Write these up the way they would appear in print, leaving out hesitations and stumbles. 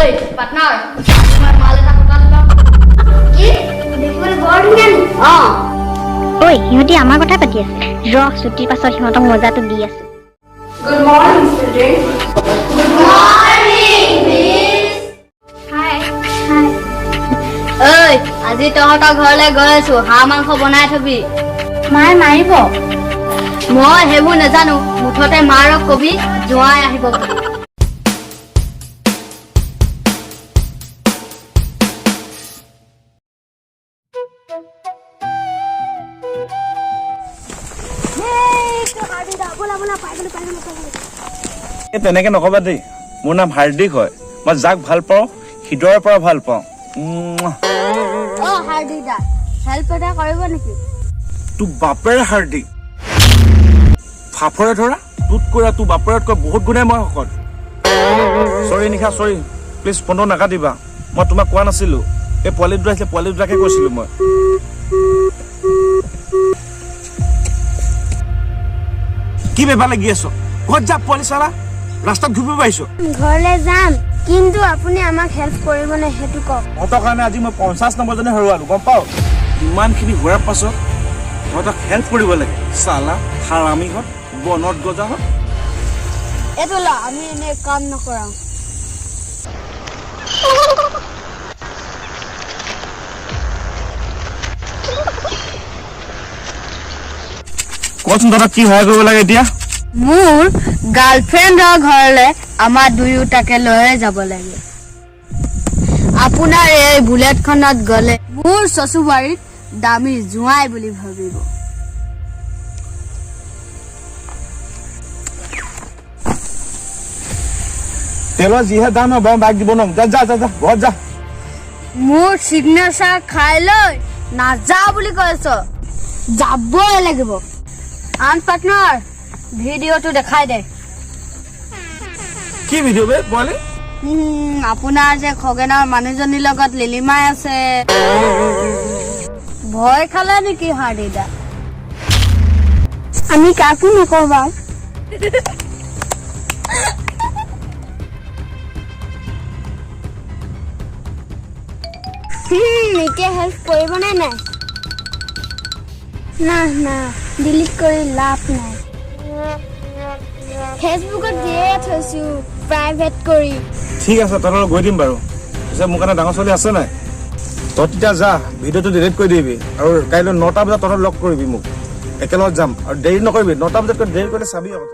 ঐ পাৰ্টনাৰ তোমাৰ মাল এটা পতাল কি দেখিবলৈ বৰ ধুনীয়া নি ঐ সিহঁতি আমাৰ কথা পাতি আছে ৰ ছুটিৰ পাছত সিহঁতক মজাটো দি আছো good morning student good morning miss hi ঐ আজি তহঁতৰ ঘৰলৈ গৈ আছো হাঁহ মাংস বনাই থবি মায়ে মাৰিব মই সেইবোৰ নাজানো মুঠতে মাৰক কবি জোঁৱাই আহিব তেনেকে নকবা দেই মোৰ নাম হাৰ্দিক হয় মই যাক ভাল পাওঁ হৃদয়ৰ পৰা ভাল পাওঁ হাৰ্দিক দা হেল্প এটা কৰিব নেকি তোৰ বাপেৰে হাৰ্দিক ফাফৰে ধৰা তোত কৰা তোৰ বাপেৰতকৈ বহুত গুণে মই শকত চৰি নিশা চৰি প্লিজ ফোনটো নাকাটিবা মই তোমাক কোৱা নাছিলো এই পোৱালি দুটা আছিলে পোৱালি দুটাকে কৈছিলো মই কি বেবা লাগি আছ ক'ত যা পোৱালি চালা ৰাস্তাত ঘূৰিব পাৰিছো ঘৰলৈ যাম কিন্তু আপুনি আমাক হেল্প কৰিবনে সেইটো কওক অতৰ কাৰণে আজি মই 50 নম্বৰজনে হেৰুৱালো গম পাওঁ ইমানখিনি হোৱাৰ পাছত তহঁতক হেল্প কৰিব লাগে চালা হাৰামিহঁত বনত গজাহঁত এইটো ল আমি এনে কাম নকৰাও কচোন তহঁতক কি সহায় কৰিব লাগে এতিয়া মোৰ গাৰ্লফ্ৰেণ্ডৰ ঘৰলৈ আমাৰ দুয়োটাকে লৈ যাব লাগে আপোনাৰ এই বুলেটখনত গ'লে মোৰ চচুবাৰীত দামী জোঁৱাই বুলি ভাবিব তেলৰ যিহে দাম হ'ব বাইক দিব নোৱাৰো যা যা যা যা ঘৰত যা মোৰ চিগনেচাৰ খাই লৈ নাযাওঁ বুলি কৈছ যাবই লাগিব আন পাৰ্টনাৰ ভিডিঅ'টো দেখাই দে কি ভিডিঅ' বে পোৱালি আপোনাৰ যে খগেনৰ মানুহজনীৰ লগত লিলিমাই আছে ভয় খালে নেকি হাৰ্দিদা আমি কাকো নকওঁ বাৰু এতিয়া হেল্প কৰিবনে নাই না না ডিলিট কৰি লাভ নাই ফেচবুকত দিয়ে থৈছো প্ৰাইভেট কৰি ঠিক আছে তহঁতলৈ গৈ দিম বাৰু পিছে মোৰ কাৰণে ডাঙৰ ছোৱালী আছে নাই তই তেতিয়া যা ভিডিঅ'টো ডিলিট কৰি দিবি আৰু কাইলৈ 9টা বজাত তহঁতক লগ কৰিবি মোক একেলগত যাম আৰু দেৰি নকৰিবি 9টা বজাতকৈ দেৰি কৰিলে চাবি আকৌ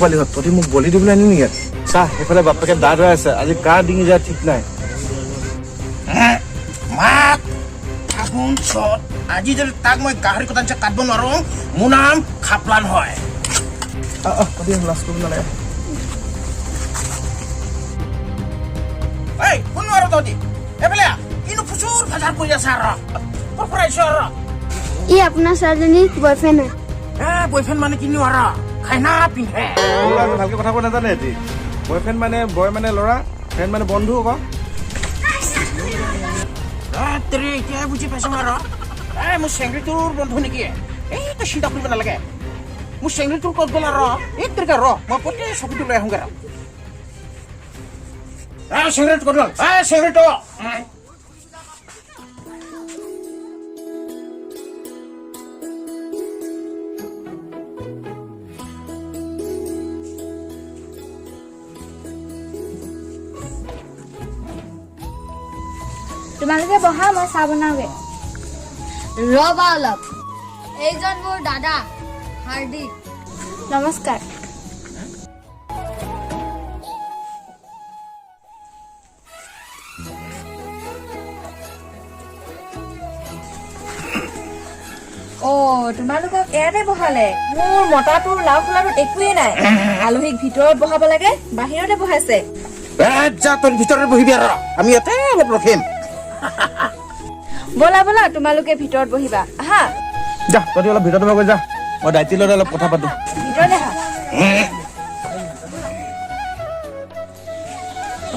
পোৱালিহঁত তহঁতি মোক বলি দিবলৈ আনি নেকি চাহ সেইফালে বাপেকে দা ধৰাই আছে আজি কাৰ ডিঙি যায় ঠিক নাই আজি যদি তাক মই গাহৰি কটা কাটব নোৱাৰো মোৰ নাম খাপলান হয় লাজ কৰিব নালাগে কোন আৰু তহঁতি এইফালে কিনো প্ৰচুৰ ভাজাৰ কৰি আছে আৰু ক'ৰ পৰা আহিছ আৰু ই আপোনাৰ ছোৱালীজনী বয়ফ্ৰেণ্ড হয় বয়ফ্ৰেণ্ড মানে কিনো আৰু খাই না পিন্ধে ভালকে কথা কৈ নাজানে এটি বয়ফ্ৰেণ্ড মানে বয় মানে ল'ৰা ফ্ৰেণ্ড মানে বন্ধু আকৌ এতিয়াই বুজি পাইছো আৰু মোৰ চেংৰিটোৰ বন্ধু নেকি এই তই চিন্তা কৰিব নালাগে মোৰ চেংৰিটোৰ ক'ত গ'ল আৰু এই তৰিকা ৰ মই পটকে চকুটো লৈ আহোঁগৈ আৰু চেংৰিটো ক'ত গ'ল চেংৰিটো তোমালোকে বহা মই চাহ বনাওঁগে ৰবা অলপ এইজন মোৰ দাদা হাৰ্দিক নমস্কাৰ তোমালোকক ইয়াতে বহালে মোৰ মতাটোৰ লাও খোলাটোত একোৱেই নাই আলহীক ভিতৰত বহাব লাগে বাহিৰতে বহাইছে যা তোৰ ভিতৰত বহিবি আৰু আমি ইয়াতে অলপ ৰখিম বলা বলা তোমালোকে ভিতৰত বহিবা আহা যা তই অলপ ভিতৰত গৈ যা মই দায়িত্ব লৈ অলপ কথা পাতো ভিতৰতে আহা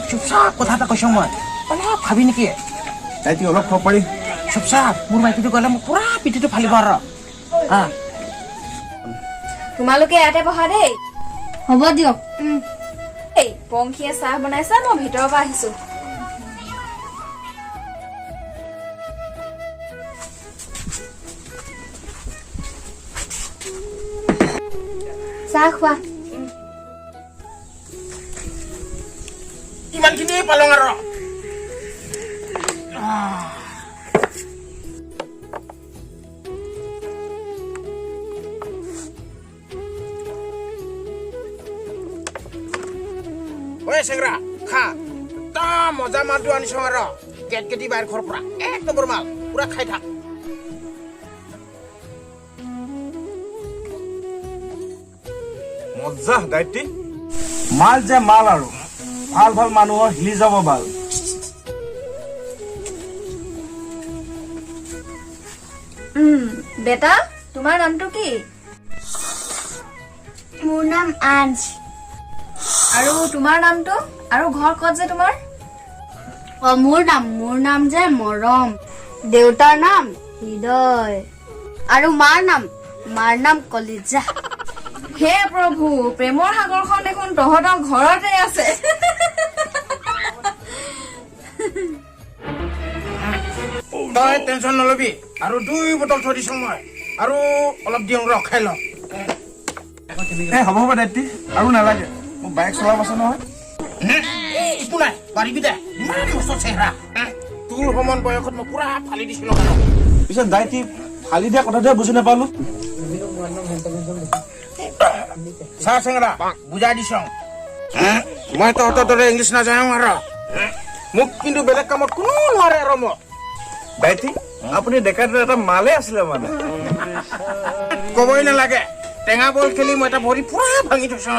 চুপচাপ কথা এটা কৈছো মই অলপ ভাবি নেকি দায়িত্ব অলপ খাব পাৰি চুপচাপ মোৰ মাইকীটো গ'লে মোক পুৰা পিঠিটো ফালিব আৰু তোমালোকে ইয়াতে বহা দেই হ'ব দিয়ক এই পংখীয়ে চাহ বনাইছা মই ভিতৰৰ পৰা আহিছো চাহ খোৱা ইমানখিনি পালং আৰু ঐ চেংৰা খা একদম মজা মালটো আনিছ আৰু কেটকেটি বাহিৰ ঘৰৰ পৰা এক নম্বৰ মাল পুৰা খাই থাক মজা দায়িত্ব মাল যে মাল আৰু ভাল ভাল মানুহৰ হিলি যাব ভাল বেটা তোমাৰ নামটো কি মোৰ নাম আঞ্জ আৰু তোমাৰ নামটো আৰু ঘৰ ক'ত যে তোমাৰ মোৰ নাম যে মৰম দেউতাৰ নাম হৃদয় আৰু মাৰ নাম কলিজা হে প্ৰভু প্ৰেমৰ সাগৰখন দেখোন তহঁতৰ ঘৰতে আছে তই টেনশ্যন নলবি আৰু 2 বটল থৈ দিছো মই আৰু অলপ দিওঁ ৰ খাই ল হ'ব দায়িত্ব আৰু নালাগে মোৰ বাইক চলাব আছে নহয় একো নাই পাৰিবি দে ইমান মস্ত চেহেৰা তোৰ সমান বয়সত মই পুৰা ফালি দিছিলো কাৰণ পিছত দায়িত্ব ফালি দিয়া কথাটোৱে বুজি নাপালো চাহ চেংৰা বুজাই দিছ মই তহঁতৰ দৰে ইংলিছ নাজানো আৰু মোক কিন্তু বেলেগ কামত কোনো নোৱাৰে আৰু মোক দায়িত্ব আপুনি ডেকাটোৰ এটা মালে আছিলে মানে ক'বই নালাগে টেঙা বল খেলি মই এটা ভৰি পুৰা ভাঙি থৈছো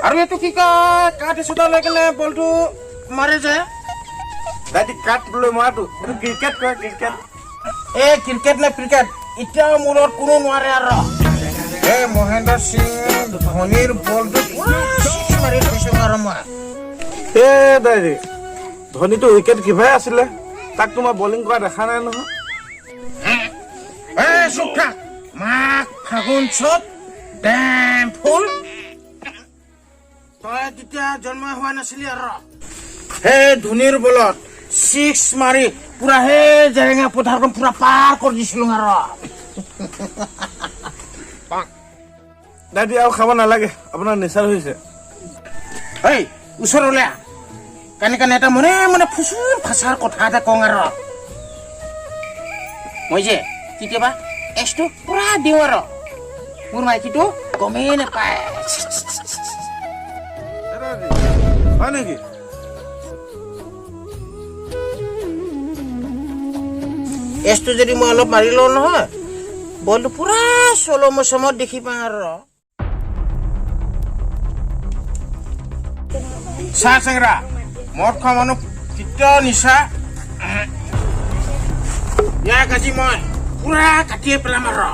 আৰু এইটো কি কয় কাঠ এচুটা লৈ কেনে বলটো মাৰে যে দায়িত্ব কাঠ লৈ মৰাটো এইটো ক্ৰিকেট কয় ক্ৰিকেট এই ক্ৰিকেট নে ক্ৰিকেট এতিয়াও মূৰত কোনো নোৱাৰে আৰু এই মহেন্দ্ৰ সিং ধোনীৰ বলটো পুৰা চিক্স মাৰি থৈছো আৰু মই দাইৰি ধোনীটো উইকেট কিভাই আছিলে তাক তোমাৰ বলিং কৰা দেখা নাই নহয় চুপ থাক মাঘ ফাগুন চ'ত ডেম ফুল তই তেতিয়া জন্ম হোৱা নাছিলি আৰু সেই ধোনীৰ বলত চিক্স মাৰি পুৰা সেই জেৰেঙা পথাৰখন পুৰা পাৰ কৰি দিছিলো আৰু দাইটি আৰু খাব নালাগে আপোনাৰ নিচাৰ হৈছে এই ওচৰলৈ কানে কানে এটা মনে মনে ফুচুৰ ফাচাৰ কথা এটা কওঁ আৰু মই যে কেতিয়াবা এচটো পুৰা দিওঁ আৰু মোৰ মাইকীটো গমেই নাপায় হয় নেকি এচটো যদি মই অলপ মাৰি লওঁ নহয় বলটো পুৰা চলো মচমত দেখি পাওঁ আৰু চাহ চেংৰা মদ খোৱা মানুহ কেতিয়াও নিচা ইয়াক আজি মই পুৰা কাটিয়ে পেলাম আৰু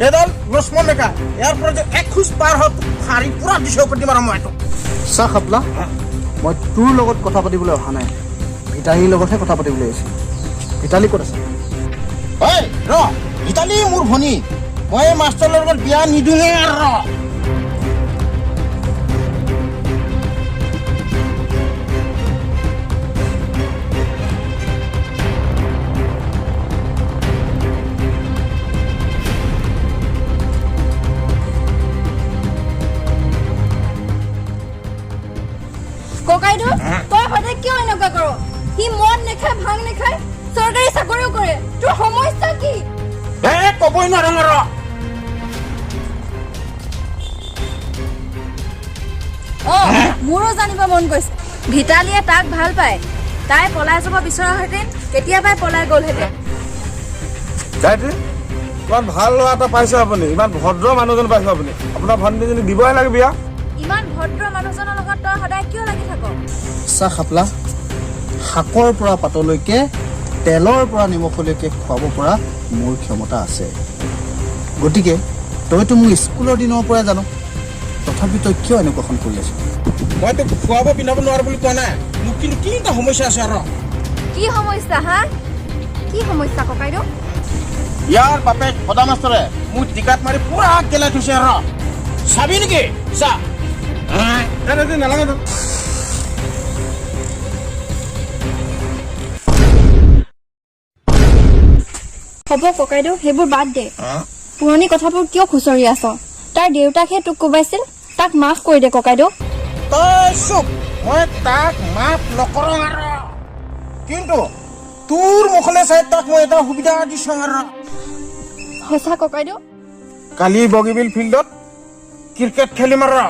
এডাল লক্ষ্মণ ডেকা ইয়াৰ পৰা যে এক খোজ পাৰ হত শাৰী পুৰা দিশ কৰি দিম আৰু মই চাহ খাপলা মই তোৰ লগত কথা পাতিবলৈ অহা নাই ভিতালীৰ লগতহে কথা পাতিবলৈ আহিছোঁ ভিতালী ক'ত আছে ৰ ভিতালী মোৰ ভনী মই মাষ্টৰৰ লগত বিয়া নিদিওঁহে আৰু সি মদ নেখায় ভাং নেখায় চৰকাৰী চাকৰিও কৰে তোৰ সমস্যা কি ক'বই নোৱাৰো ৰ মোৰো জানিব মন গৈছে ভিতালীয়ে তাক ভাল পায় তাই পলাই যাব বিচৰাহেঁতেন কেতিয়াবাই পলাই গ'লহেঁতেন গায়ত্ৰী ইমান ভাল ল'ৰা এটা পাইছে আপুনি ইমান ভদ্ৰ মানুহজন পাইছে আপুনি আপোনাৰ ভণ্টিজনী দিবই লাগে বিয়া ইমান ভদ্ৰ মানুহজনৰ লগত তই সদায় কিয় লাগি থাক চাহ খাপলা শাকৰ পৰা পাতলৈকে তেলৰ পৰা নিমখলৈকে খুৱাব পৰা মোৰ ক্ষমতা আছে গতিকে তইতো মোক স্কুলৰ দিনৰ পৰাই জানো তথাপি তই কিয় এনেকুৱাখন কৰি আছ মই তোক খুৱাব পিন্ধাব নোৱাৰো বুলি কোৱা নাই মোক কিন্তু কি এটা সমস্যা আছে আৰু কি সমস্যা হা কি সমস্যা ককাইদেউ ইয়াৰ বাপেক সদা মাষ্টৰে মোক টিকাত মাৰি পুৰা গেলাই থৈছে আৰু চাবি নেকি চা নালাগে হ'ব ককাইদেউ সেইবোৰ বাদ দে পুৰণি কথাবোৰ কিয় খুচৰি আছ তাৰ দেউতাকহে তোক কোবাইছিল তাক মাফ কৰি দে ককাইদেউ তই চুপ মই তাক মাফ নকৰো আৰু কিন্তু তোৰ মুখলৈ চাই তাক মই এটা সুবিধা দিছো আৰু সঁচা ককাইদেউ কালি বগীবিল ফিল্ডত ক্ৰিকেট খেলিম আৰু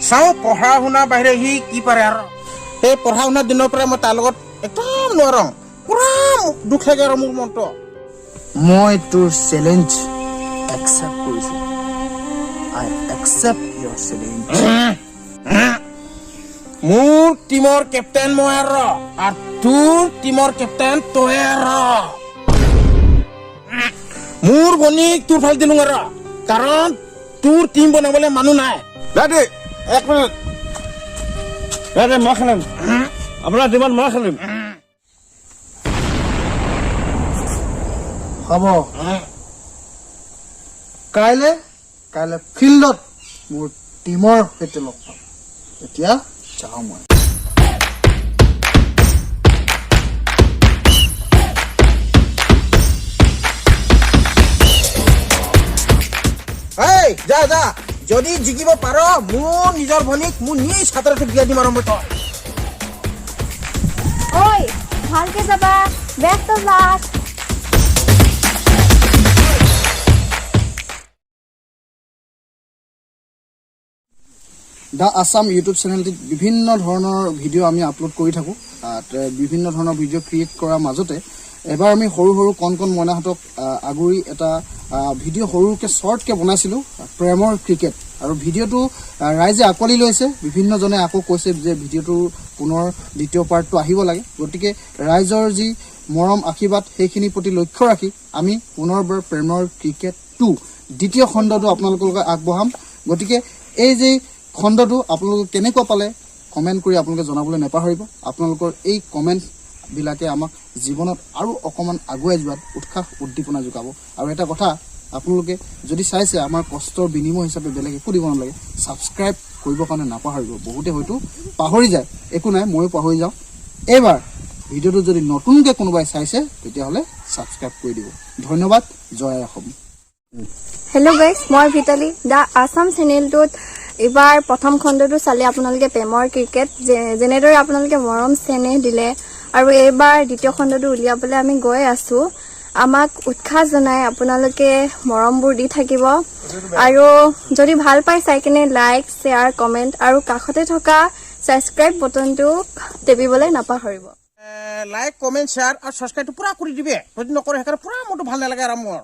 চাওঁ পঢ়া শুনা বাহিৰে সি কি পাৰে আৰু সেই পঢ়া শুনাৰ দিনৰ পৰাই মই তাৰ লগত একদম নোৱাৰো পুৰা দুখ লাগে আৰু মোৰ মনটো মই তোৰ চেলেঞ্জ একচেপ্ট কৰিছো আই একচেপ্ট ইয়ৰ চেলেঞ্জ মোৰ টিমৰ কেপ্টেইন মই আৰু তোৰ টিমৰ কেপ্টেইন তই আৰু মোৰ ভনীক তোৰ ভাল দিলো আৰু কাৰণ তোৰ টিম বনাবলৈ মানুহ নাই গায়ত্ৰী এক মিনিট গায়ত্ৰী মই খেলিম আপোনাৰ টিমত মই খেলিম হ'ব কাইলৈ ফিল্ডত মোৰ টিমৰ সৈতে লগ পাম এতিয়া যাওঁ মই যা যা যদি জিকিব পাৰ মোৰ নিজৰ ভনীক মোৰ নিজ হাততে বিয়া দিম আৰু মই তই ঐ ভালকে যাবা best of luck the Assam YouTube চেনেলটিত বিভিন্ন ধৰণৰ ভিডিঅ' আমি আপলোড কৰি থাকোঁ বিভিন্ন ধৰণৰ ভিডিঅ' ক্ৰিয়েট কৰাৰ মাজতে এবাৰ আমি সৰু সৰু কণ মইনাহঁতক আগুৰি এটা ভিডিঅ' সৰুকৈ শ্বৰ্টকৈ বনাইছিলোঁ প্ৰেমৰ ক্ৰিকেট আৰু ভিডিঅ'টো ৰাইজে আঁকোৱালি লৈছে বিভিন্নজনে আকৌ কৈছে যে ভিডিঅ'টোৰ পুনৰ দ্বিতীয় পাৰ্টটো আহিব লাগে গতিকে ৰাইজৰ যি মৰম আশীৰ্বাদ সেইখিনিৰ প্ৰতি লক্ষ্য ৰাখি আমি পুনৰবাৰ প্ৰেমৰ ক্ৰিকেট 2 দ্বিতীয় খণ্ডটো আপোনালোকৰ লগত আগবঢ়াম গতিকে এই যে খণ্ডটো আপোনালোকে কেনেকুৱা পালে কমেণ্ট কৰি আপোনালোকে জনাবলৈ নাপাহৰিব আপোনালোকৰ এই কমেণ্টবিলাকে আমাক জীৱনত আৰু অকণমান আগুৱাই যোৱাত উৎসাহ উদ্দীপনা যোগাব আৰু এটা কথা আপোনালোকে যদি চাইছে আমাৰ কষ্টৰ বিনিময় হিচাপে বেলেগ একো দিব নালাগে ছাবস্ক্ৰাইব কৰিবৰ কাৰণে নাপাহৰিব বহুতে হয়তো পাহৰি যায় একো নাই ময়ো পাহৰি যাওঁ এইবাৰ ভিডিঅ'টো যদি নতুনকৈ কোনোবাই চাইছে তেতিয়াহ'লে ছাবস্ক্ৰাইব কৰি দিব ধন্যবাদ জয় অসম হেল্ল' গাইজ মই ভিতালী দ্য আছাম চেনেলটোত এইবাৰ প্ৰথম খণ্ডটো চালে আপোনালোকে প্ৰেমৰ ক্ৰিকেট যেনেদৰে আপোনালোকে মৰম চেনেহ দিলে আৰু এইবাৰ দ্বিতীয় খণ্ডটো উলিয়াবলৈ আমি গৈ আছোঁ আমাক উৎসাহ জনাই আপোনালোকে মৰমবোৰ দি থাকিব আৰু যদি ভাল পাই চাই কিনে লাইক শ্বেয়াৰ কমেণ্ট আৰু কাষতে থকা ছাবস্ক্ৰাইব বটনটো টেপিবলৈ নাপাহৰিব লাইক কমেণ্ট শ্বেয়াৰ আৰু ছাবস্ক্ৰাইবটো পুৰা কৰি দিবে যদি নকৰে সেইকাৰণে পুৰা মোৰটো ভাল নালাগে আৰু মোৰ